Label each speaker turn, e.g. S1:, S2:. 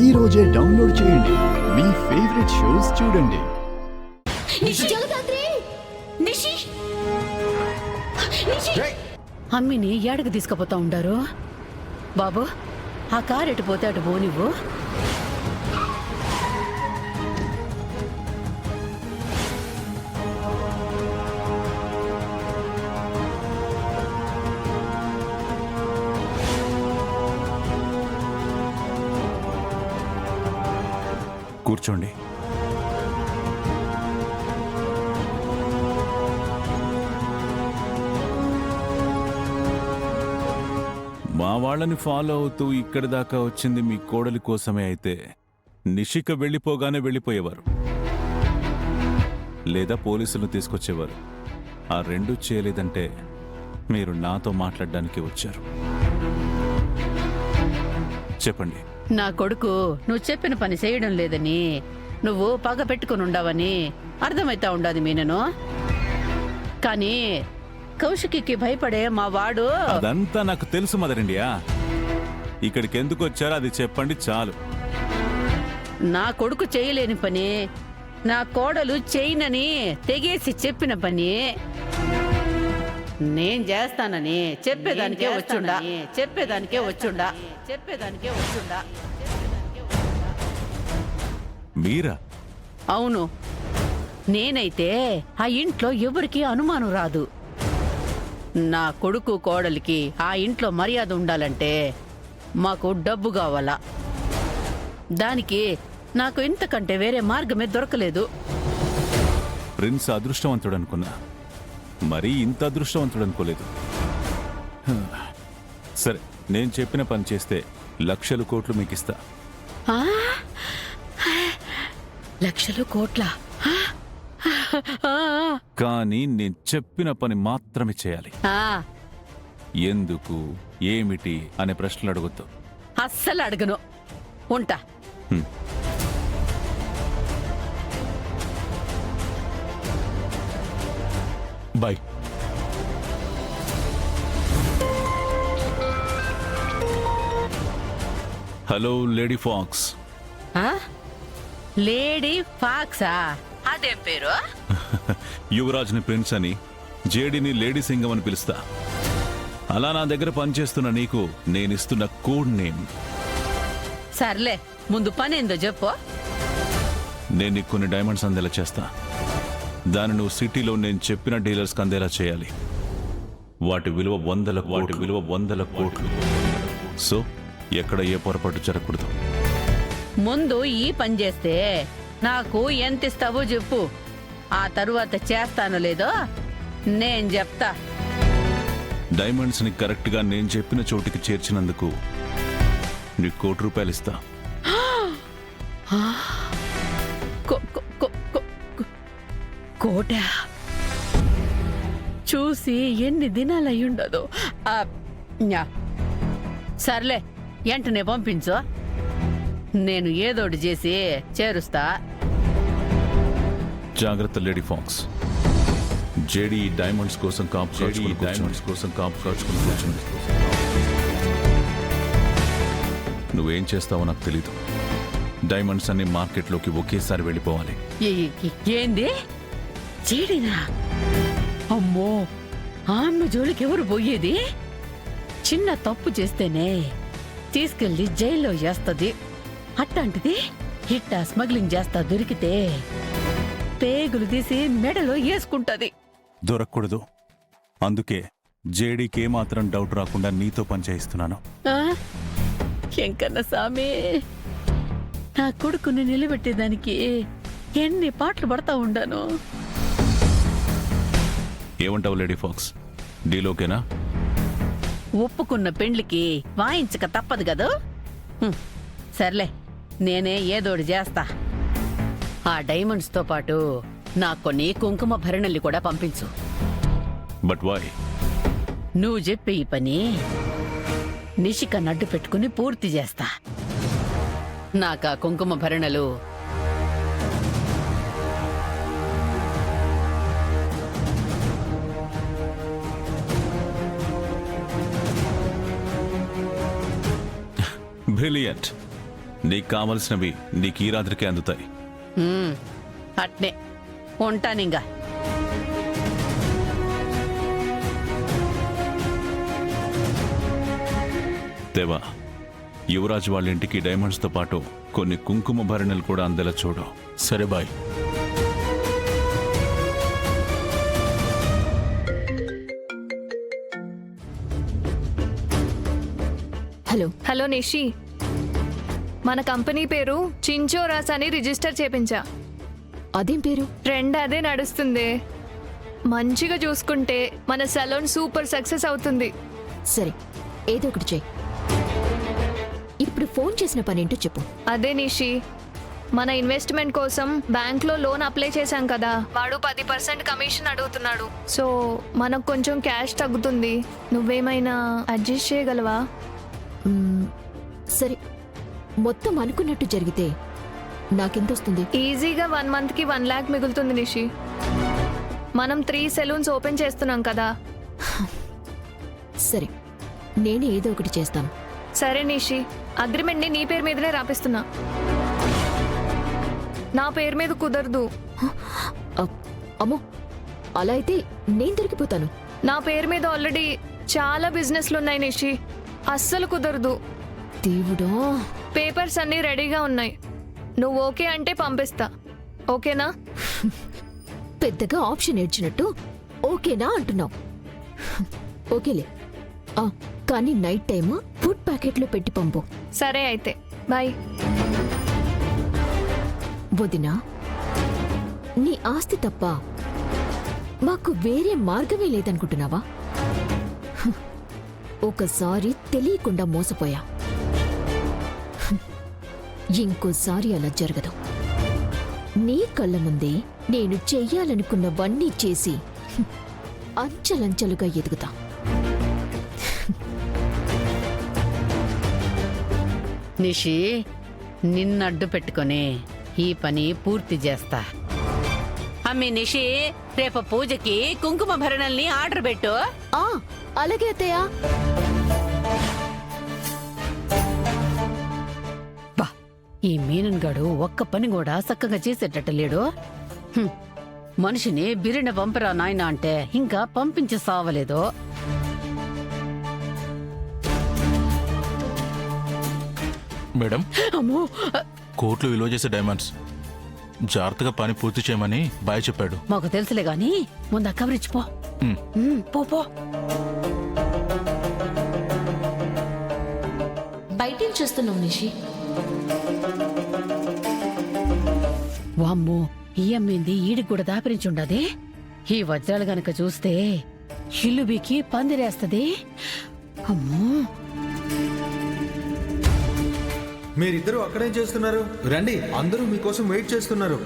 S1: ఈ రోజే డౌన్లోడ్ చేయండి. మీ ఫేవరెట్ షోస్ చూడండి.
S2: అమ్మిని ఏడకు తీసుకుపోతా ఉండారు. బాబు, ఆ కారు ఎటు పోతే అటు పో నువ్వు.
S3: కూర్చోండి. మా వాళ్ళని ఫాలో అవుతూ ఇక్కడి దాకా వచ్చింది మీ కోడలి కోసమే అయితే నిషిక వెళ్ళిపోగానే వెళ్ళిపోయేవారు, లేదా పోలీసులను తీసుకొచ్చేవారు. ఆ రెండూ చేయలేదంటే మీరు నాతో మాట్లాడడానికి వచ్చారు. చెప్పండి.
S2: నా కొడుకు నువ్వు చెప్పిన పని చేయడం లేదని, నువ్వు పగ పెట్టుకుని ఉండవని అర్థమైతా ఉండాది మీనను. కానీ కౌశికి భయపడే మా వాడు.
S3: అదంతా నాకు తెలుసు మదర్ ఇండియా. ఇక్కడికి ఎందుకు వచ్చారో అది చెప్పండి చాలు.
S2: నా కొడుకు చేయలేని పని నా కోడలు చేయనని తెగేసి చెప్పిన పని నేను చేస్తానని చెప్పేదానికే వచ్చుండా.
S3: మీరా?
S2: అవును, నేనైతే ఆ ఇంట్లో ఎవరికి అనుమానం రాదు. నా కొడుకు కోడలికి ఆ ఇంట్లో మర్యాద ఉండాలంటే మాకు డబ్బు కావాలా. దానికి నాకు ఇంతకంటే వేరే మార్గమే దొరకలేదు.
S3: ప్రిన్స్ అదృష్టవంతుడు అనుకున్నా, మరీ ఇంత అదృష్టవంతుడు అనుకోలేదు. సరే, నేను చెప్పిన పని చేస్తే లక్షలు కోట్లు మీకు ఇస్తా.
S2: లక్షలు కోట్ల?
S3: కానీ నేను చెప్పిన పని మాత్రమే చేయాలి. ఎందుకు, ఏమిటి అనే ప్రశ్నలు అడగొద్దు.
S2: అస్సలు అడగను. ఉంటా.
S3: Bye. Hello lady fox.
S2: Lady ఫాక్సా? అదేం పేరు?
S3: యువరాజ్ని ప్రిన్స్ అని, జేడీని లేడీ సింగం అని పిలుస్తా. అలా నా దగ్గర పనిచేస్తున్న నీకు నేనిస్తున్న కోడ్ నేమ్.
S2: సర్లే, ముందు పని ఏందో చెప్పు.
S3: నేను నీకు కొన్ని డైమండ్స్ అందేలా చేస్తా. దాన్ని నువ్వు సిటీలో నేను చెప్పిన డీలర్స్కి అందేలా చేయాలి. వాటి విలువ వందల కోట్లు. సో ఎక్కడ ఏ పొరపాటు జరగకూడదు.
S2: ముందు ఈ పని చేస్తే నాకు ఎంత ఇస్తావో చెప్పు. ఆ తరువాత చేస్తానో లేదో నేను చెప్తా.
S3: డైమండ్స్ ని కరెక్ట్ గా నేను చెప్పిన చోటికి చేర్చినందుకు నీకు ₹1,00,00,000 ఇస్తా.
S2: కోట చూసి ఎన్ని దినాలు అయ్యుండదు. సర్లే, వెంటనే పంపించు. నేను ఏదోటి చేసి చేరుస్తా.
S3: జాగ్రత్త లేడీ ఫాక్స్. జేడీ డైమండ్స్ కోసం కాపు కాచుకుని కూర్చుంది. నువ్వేం చేస్తావో నాకు తెలీదు. డైమండ్స్ అన్ని మార్కెట్లోకి ఒకేసారి వెళ్ళిపోవాలి.
S2: ఏంది? జేడీనా? అమ్మో, ఆమె జోలికి ఎవరు పోయేది? చిన్న తప్పు చేస్తేనే తీసుకెళ్లి జైల్లో వేస్తది. అట్లాంటిది ఇట్టా స్మగ్లింగ్ చేస్తా దొరికితే పేగులు తీసి మెడలో వేసుకుంటది.
S3: దొరకకూడదు. అందుకే జేడీకి ఏమాత్రం డౌట్ రాకుండా నీతో పని చేయిస్తున్నాను.
S2: ఎంకన్న సామి, నా కొడుకుని నిలబెట్టేదానికి ఎన్ని పాటలు పడతా ఉండాను.
S3: ఏమంటావు లేడీ ఫాక్స్? డీలోకేనా?
S2: ఒప్పుకున్న పెండ్లికి వాయించక తప్పదు కదా. సర్లే, నేనే ఏదోటి చేస్తా. ఆ డైమండ్స్ తో పాటు నాకు కొన్ని కుంకుమ భరణల్ని కూడా పంపించు.
S3: But why?
S2: నువ్వు చెప్పే ఈ పని నిషిక నడ్డు పెట్టుకుని పూర్తి చేస్తా. నాకా కుంకుమ భరణలు
S3: బ్రిలియంట్. నీకు కావలసినవి నీకు ఈ రాత్రికే అందుతాయి.
S2: అట్నే ఉంటానింగా.
S3: దేవా, యువరాజు వాళ్ళ ఇంటికి డైమండ్స్తో పాటు కొన్ని కుంకుమ భరణలు కూడా అందేలా చూడు.
S4: సరే బాయ్.
S5: హలో
S6: హలో నిషి, మన కంపెనీ పేరు చించోరాస్ అని రిజిస్టర్ చేపించా.
S5: అదేం పేరు?
S6: ట్రెండ్ అదే నడుస్తుంది. మంచిగా చూసుకుంటే మన సెలూన్ సూపర్ సక్సెస్ అవుతుంది.
S5: సరే, ఏదో ఒకటి చెయ్యి. ఇప్పుడు ఫోన్ చేసిన పనేంటో చెప్పు.
S6: అదే నిషి, మన ఇన్వెస్ట్మెంట్ కోసం బ్యాంక్లో లోన్ అప్లై చేశాం కదా, వాడు 10% కమిషన్ అడుగుతున్నాడు. సో మనకు కొంచెం క్యాష్ తగ్గుతుంది. నువ్వేమైనా అడ్జస్ట్ చేయగలవా?
S5: సరే, మొత్తం అనుకున్నట్టు జరిగితే నాకెంత వస్తుంది?
S6: ఈజీగా 1 మంత్కి 1 lakh మిగులుతుంది నిషి. మనం 3 సెలూన్స్ ఓపెన్ చేస్తున్నాం కదా.
S5: సరే, నేనే ఏదో ఒకటి చేస్తాను.
S6: సరే నిషి, అగ్రిమెంట్ని నీ పేరు మీదనే రాపిస్తున్నా. నా పేరు మీద కుదరదు.
S5: అమ్మో, అలా అయితే నేను దొరికిపోతాను.
S6: నా పేరు మీద ఆల్రెడీ చాలా బిజినెస్లు ఉన్నాయి నిషి, అస్సలు కుదరదు.
S5: దేవుడా,
S6: పేపర్స్ అన్నీ రెడీగా ఉన్నాయి. నువ్వు ఓకే అంటే పంపిస్తా. ఓకేనా?
S5: పెద్దగా ఆప్షన్ ఏడ్చినట్టు ఓకేనా అంటున్నావు. ఓకేలే, కానీ నైట్ టైమ్ ఫుడ్ ప్యాకెట్లో పెట్టి పంపు.
S6: సరే అయితే, బాయ్.
S5: వదినా, నీ ఆస్తి తప్ప మాకు వేరే మార్గమే లేదనుకుంటున్నావా? ఒకసారి తెలియకుండా మోసపోయా. ఇంకోసారి అలా జరగదు. నీ కళ్ళ ముందే నేను చెయ్యాలనుకున్నవన్నీ చేసి అంచెలంచెలుగా ఎదుగుతా.
S2: నిషి, నిన్నడ్డు పెట్టుకొని ఈ పని పూర్తి చేస్తా. అమ్మి నిషి, రేపు పూజకి కుంకుమ భరణల్ని ఆర్డర్ పెట్టు.
S5: అలాగే అత్తయ్య.
S2: బా, ఈ మీనన్ గాడు ఒక్క పని కూడా చక్కగా చేసేటట్టు లేడు. మనిషిని బిరిన పంపరా నాయన అంటే ఇంకా పంపించి సావలేదు.
S4: మేడం,
S2: అమ్మో,
S4: కోట్లు విలువ చేసే డైమండ్స్, జాగ్రత్తగా పని పూర్తి చేయమని బాయ్ చెప్పాడు.
S2: మాకు తెలుసులే గాని ముందు కవరేజ్ పో. పో పో.
S5: బయటేం చేస్తున్నావు నిషి?
S2: వామ్మో, ఈ అమ్మింది ఈడికి కూడా దాపరించుండదే. ఈ వజ్రాలు గనక చూస్తే ఇల్లు బీకి పందిరేస్తది. అమ్మో,
S7: మీరిద్దరూ అక్కడేం చేస్తున్నారు? రండి, అందరూ మీకోసం వెయిట్ చేస్తున్నారు.